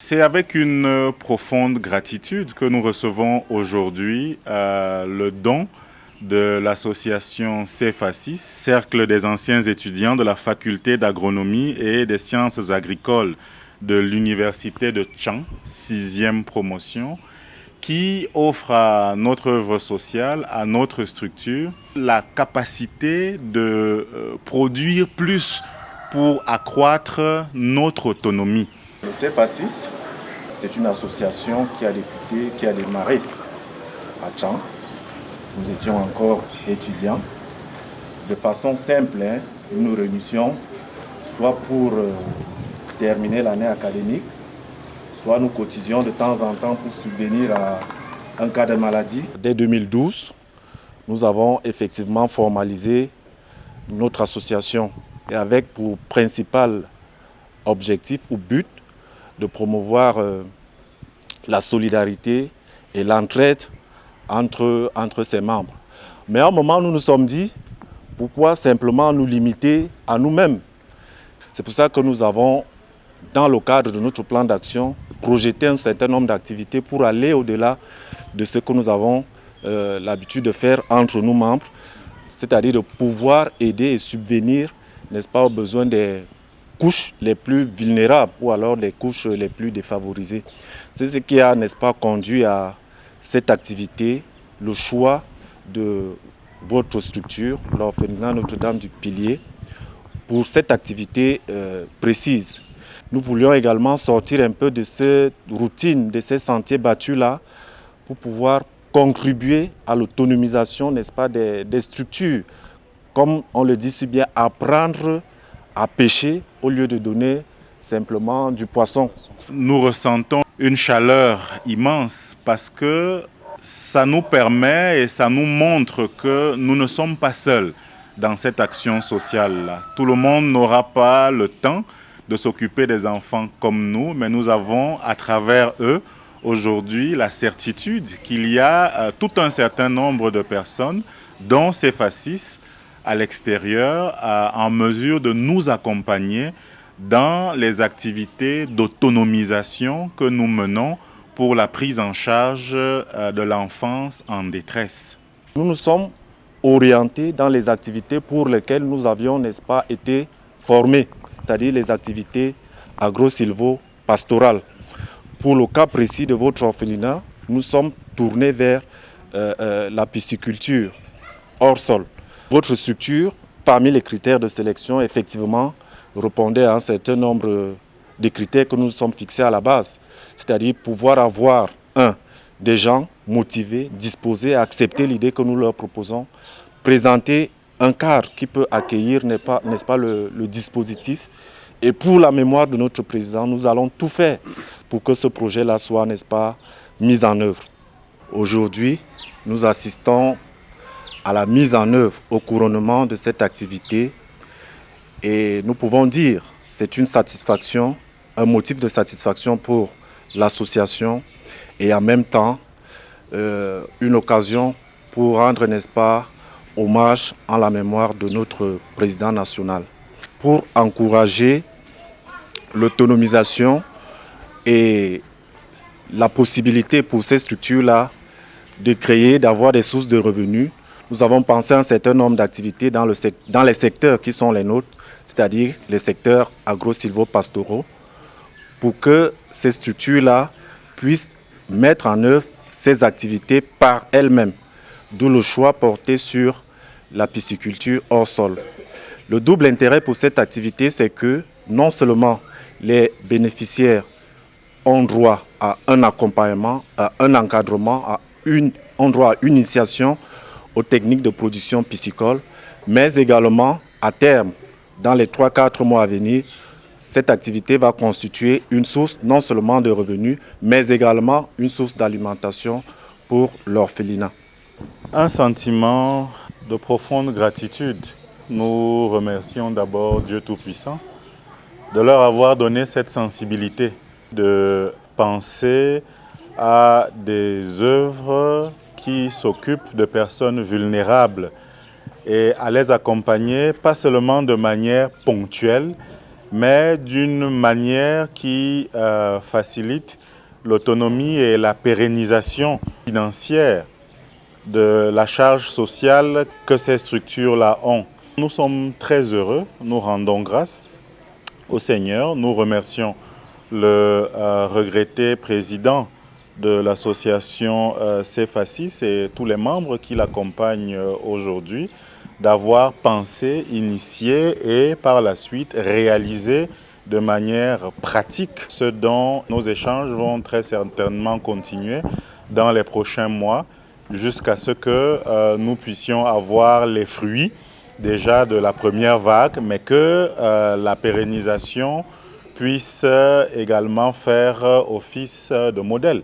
C'est avec une profonde gratitude que nous recevons aujourd'hui le don de l'association CFA6, Cercle des anciens étudiants de la faculté d'agronomie et des sciences agricoles de l'université de Tchang, 6e promotion, qui offre à notre œuvre sociale, à notre structure, la capacité de produire plus pour accroître notre autonomie. Le CFA6, c'est une association qui a démarré à Tchang. Nous étions encore étudiants. De façon simple, nous nous réunissions soit pour terminer l'année académique, soit nous cotisions de temps en temps pour subvenir à un cas de maladie. Dès 2012, nous avons effectivement formalisé notre association et avec pour principal objectif ou but de promouvoir la solidarité et l'entraide entre ses membres. Mais à un moment, nous nous sommes dit, pourquoi simplement nous limiter à nous-mêmes? C'est pour ça que nous avons, dans le cadre de notre plan d'action, projeté un certain nombre d'activités pour aller au-delà de ce que nous avons l'habitude de faire entre nous membres, c'est-à-dire de pouvoir aider et subvenir, n'est-ce pas, aux besoins des couches les plus vulnérables ou alors les couches les plus défavorisées. C'est ce qui a, n'est-ce pas, conduit à cette activité, le choix de votre structure, l'orphelinat Notre-Dame du Pilier, pour cette activité précise. Nous voulions également sortir un peu de cette routine, de ces sentiers battus-là, pour pouvoir contribuer à l'autonomisation, n'est-ce pas, des structures. Comme on le dit si bien, apprendre à pêcher au lieu de donner simplement du poisson. Nous ressentons une chaleur immense parce que ça nous permet et ça nous montre que nous ne sommes pas seuls dans cette action sociale-là. Tout le monde n'aura pas le temps de s'occuper des enfants comme nous, mais nous avons à travers eux aujourd'hui la certitude qu'il y a tout un certain nombre de personnes, dont CFA6, à l'extérieur, en mesure de nous accompagner dans les activités d'autonomisation que nous menons pour la prise en charge de l'enfance en détresse. Nous nous sommes orientés dans les activités pour lesquelles nous avions, n'est-ce pas, été formés, c'est-à-dire les activités agro-silvo-pastorales. Pour le cas précis de votre orphelinat, nous sommes tournés vers la pisciculture hors sol. Votre structure, parmi les critères de sélection, effectivement, répondait à un certain nombre de critères que nous nous sommes fixés à la base. C'est-à-dire pouvoir avoir, des gens motivés, disposés à accepter l'idée que nous leur proposons, présenter un cadre qui peut accueillir, n'est-ce pas, le dispositif. Et pour la mémoire de notre président, nous allons tout faire pour que ce projet-là soit, n'est-ce pas, mis en œuvre. Aujourd'hui, nous assistons à la mise en œuvre, au couronnement de cette activité. Et nous pouvons dire que c'est une satisfaction, un motif de satisfaction pour l'association et en même temps une occasion pour rendre, n'est-ce pas, hommage en la mémoire de notre président national. Pour encourager l'autonomisation et la possibilité pour ces structures-là de créer, d'avoir des sources de revenus, nous avons pensé à un certain nombre d'activités dans les secteurs qui sont les nôtres, c'est-à-dire les secteurs agro-silvo-pastoraux, pour que ces structures-là puissent mettre en œuvre ces activités par elles-mêmes, d'où le choix porté sur la pisciculture hors sol. Le double intérêt pour cette activité, c'est que non seulement les bénéficiaires ont droit à un accompagnement, à un encadrement, ont droit à une initiation aux techniques de production piscicole, mais également, à terme, dans les 3-4 mois à venir, cette activité va constituer une source non seulement de revenus, mais également une source d'alimentation pour l'orphelinat. Un sentiment de profonde gratitude. Nous remercions d'abord Dieu Tout-Puissant de leur avoir donné cette sensibilité de penser à des œuvres qui s'occupent de personnes vulnérables et à les accompagner, pas seulement de manière ponctuelle, mais d'une manière qui facilite l'autonomie et la pérennisation financière de la charge sociale que ces structures-là ont. Nous sommes très heureux, nous rendons grâce au Seigneur, nous remercions le regretté président de l'association CFA6 et tous les membres qui l'accompagnent aujourd'hui d'avoir pensé, initié et par la suite réalisé de manière pratique ce dont nos échanges vont très certainement continuer dans les prochains mois jusqu'à ce que nous puissions avoir les fruits déjà de la première vague, mais que la pérennisation puisse également faire office de modèle.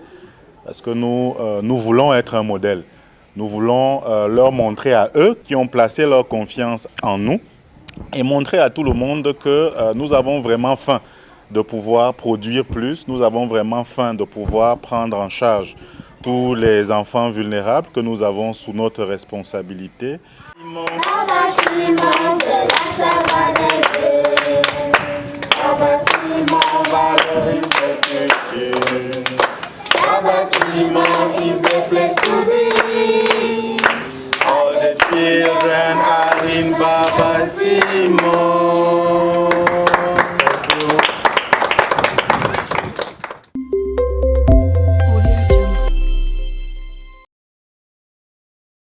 Parce que nous voulons être un modèle. Nous voulons leur montrer à eux qui ont placé leur confiance en nous et montrer à tout le monde que nous avons vraiment faim de pouvoir produire plus. Nous avons vraiment faim de pouvoir prendre en charge tous les enfants vulnérables que nous avons sous notre responsabilité.